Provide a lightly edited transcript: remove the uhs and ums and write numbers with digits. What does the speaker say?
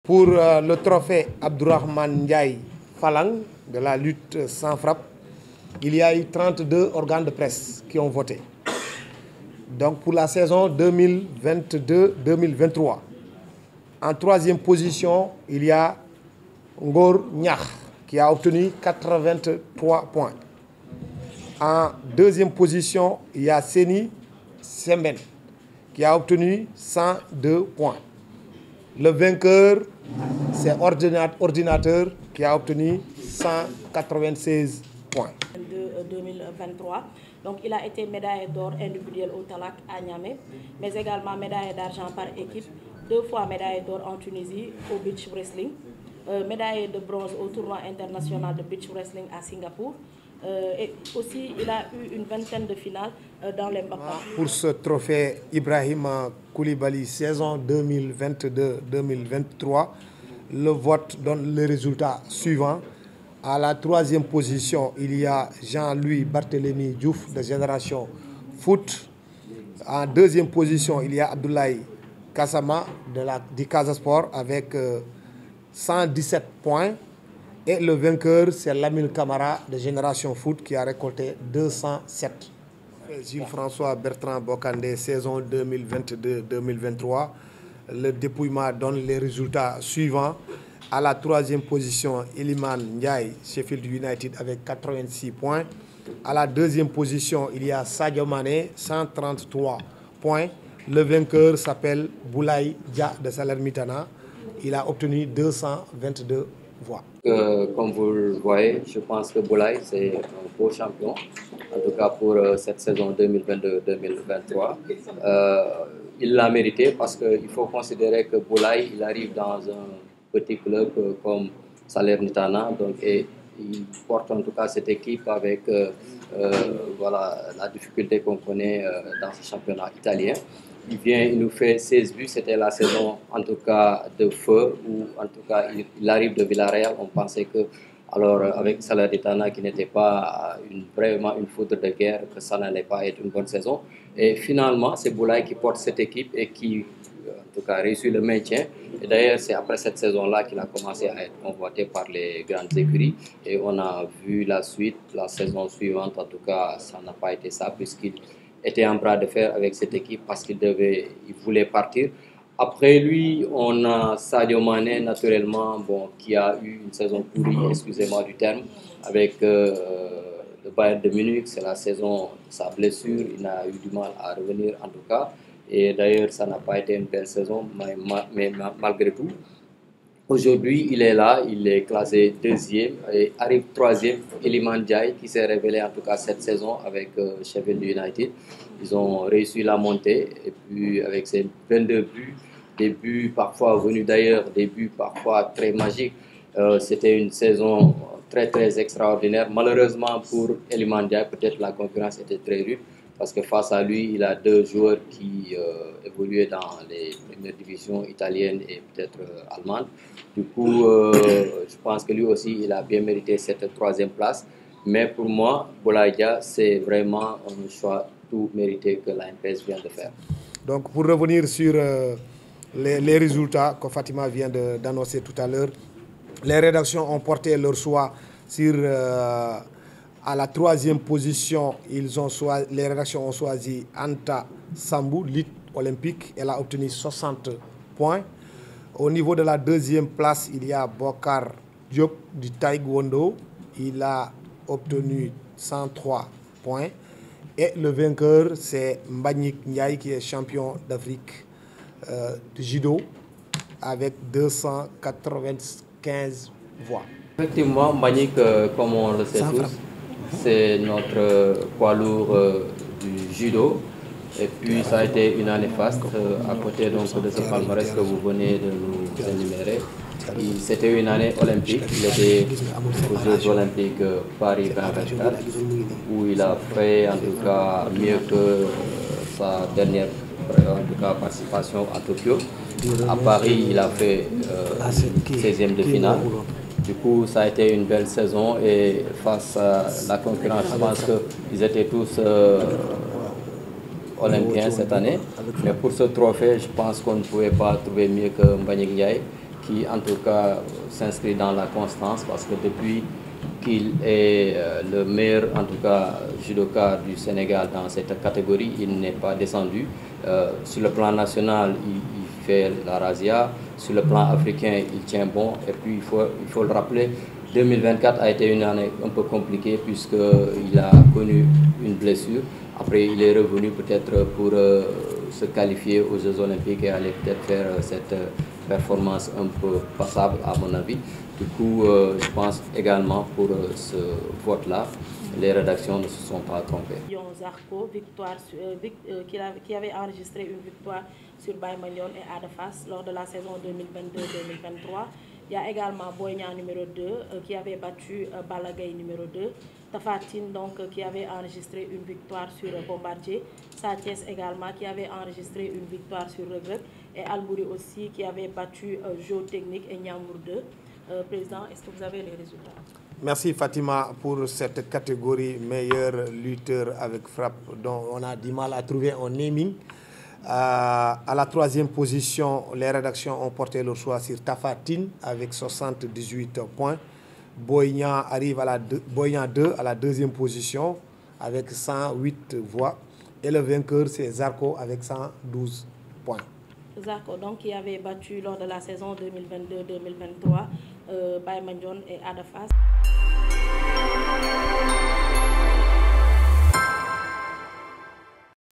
Pour le trophée Abdourahmane Ndiaye Falang de la lutte sans frappe, il y a eu 32 organes de presse qui ont voté. Donc pour la saison 2022-2023, en troisième position, il y a Ngor Niakh qui a obtenu 83 points. En deuxième position, il y a Seni Semben qui a obtenu 102 points. Le vainqueur, c'est Ordinateur qui a obtenu 196 points. De 2023. Donc il a été médaillé d'or individuel au Talak à Niamey, mais également médaillé d'argent par équipe, 2 fois médaillé d'or en Tunisie au beach wrestling, médaillé de bronze au tournoi international de beach wrestling à Singapour. Et aussi, il a eu une vingtaine de finales dans les Mbappa. Pour ce trophée Ibrahim Koulibaly saison 2022-2023, le vote donne les résultats suivants. À la troisième position, il y a Jean-Louis Barthélémy Diouf de Génération Foot. En deuxième position, il y a Abdoulaye Kassama du Casa Sport avec 117 points. Et le vainqueur, c'est Lamine Camara de Génération Foot qui a récolté 207. Gilles-François Bertrand Bokandé, saison 2022-2023. Le dépouillement donne les résultats suivants. À la troisième position, Iliman Ndiaye, Sheffield United avec 86 points. À la deuxième position, il y a Sadio Mané, 133 points. Le vainqueur s'appelle Boulaye Dia de Salernitana. Il a obtenu 222 voix. Comme vous le voyez, je pense que Boulaye, c'est un beau champion, en tout cas pour cette saison 2022-2023. Il l'a mérité parce qu'il faut considérer que Boulaye, il arrive dans un petit club comme Salernitana, donc, et il porte en tout cas cette équipe avec voilà, la difficulté qu'on connaît dans ce championnat italien. Il nous fait 16 buts, c'était la saison en tout cas de feu, où en tout cas il arrive de Villarreal. On pensait que, alors avec Salernitana qui n'était pas vraiment une foudre de guerre, que ça n'allait pas être une bonne saison. Et finalement, c'est Boulaye qui porte cette équipe et qui en tout cas réussit le maintien. Et d'ailleurs, c'est après cette saison-là qu'il a commencé à être convoité par les grandes écuries. Et on a vu la suite, la saison suivante, en tout cas, ça n'a pas été ça, puisqu'il était en bras de fer avec cette équipe parce qu'il voulait partir. Après lui, on a Sadio Mané, naturellement, bon, qui a eu une saison pourrie, excusez-moi du terme, avec le Bayern de Munich. C'est la saison de sa blessure, il a eu du mal à revenir en tout cas. Et d'ailleurs, ça n'a pas été une belle saison, mais malgré tout. Aujourd'hui, il est là, il est classé deuxième et arrive troisième, Iliman Ndiaye, qui s'est révélé en tout cas cette saison avec Sheffield United. Ils ont réussi la montée et puis avec ses 22 buts, des buts parfois venus d'ailleurs, des buts parfois très magiques. C'était une saison très extraordinaire. Malheureusement pour Iliman Ndiaye, peut-être la concurrence était très rude parce que face à lui, il a 2 joueurs qui évoluaient dans les premières divisions italiennes et peut-être allemandes. Du coup, je pense que lui aussi, il a bien mérité cette 3e place. Mais pour moi, Boulaye Dia, c'est vraiment un choix tout mérité que l'ANPS vient de faire. Donc pour revenir sur les résultats que Fatima vient d'annoncer tout à l'heure, les rédactions ont porté leur choix sur... à la 3e position, les rédactions ont choisi Anta Sambou, lutte olympique. Elle a obtenu 60 points. Au niveau de la 2e place, il y a Bokar Diop du Taekwondo. Il a obtenu 103 points. Et le vainqueur, c'est Mbagnick Ndiaye qui est champion d'Afrique de judo avec 295 voix. Effectivement, Mbagnick, comme on le sait tous, c'est notre poids lourd du judo. Et puis ça a été une année faste à côté donc, de ce palmarès que vous venez de nous énumérer. C'était une année olympique. Il était aux Jeux olympiques Paris 2024 où il a fait en tout cas mieux que sa dernière en tout cas, participation à Tokyo. À Paris, il a fait 16e de finale. Du coup, ça a été une belle saison et face à la concurrence, je pense qu'ils étaient tous olympiens cette année. Mais pour ce trophée, je pense qu'on ne pouvait pas trouver mieux que Mbagnick Ndiaye. qui en tout cas s'inscrit dans la constance parce que depuis qu'il est le meilleur en tout cas judoka du Sénégal dans cette catégorie, il n'est pas descendu. Sur le plan national, il fait la razzia, sur le plan africain, il tient bon et puis il faut le rappeler, 2024 a été une année un peu compliquée puisqu'il a connu une blessure. Après, il est revenu peut-être pour se qualifier aux Jeux Olympiques et aller peut-être faire cette performance un peu passable à mon avis. Du coup, je pense également pour ce vote-là, les rédactions ne se sont pas trompées. Zarko, qui avait enregistré une victoire sur Baye Mandione et Ada Fass lors de la saison 2022-2023. Il y a également Boy Niang numéro 2 qui avait battu Balla Gaye numéro 2. Tapha Tine donc qui avait enregistré une victoire sur Bombardier. Sa Thiès également qui avait enregistré une victoire sur Reug Reug. Et Albouri aussi qui avait battu Joe Technique et Niambour 2. Président, est-ce que vous avez les résultats? Merci Fatima pour cette catégorie meilleur lutteur avec frappe dont on a du mal à trouver un naming. À la troisième position, les rédactions ont porté le choix sur Tapha Tine avec 78 points. Boy Niang arrive à Boy Niang 2 à la deuxième position avec 108 voix. Et le vainqueur, c'est Zarko avec 112 points. Zarko, donc, qui avait battu lors de la saison 2022-2023 Baye Mandione et Ada Fass.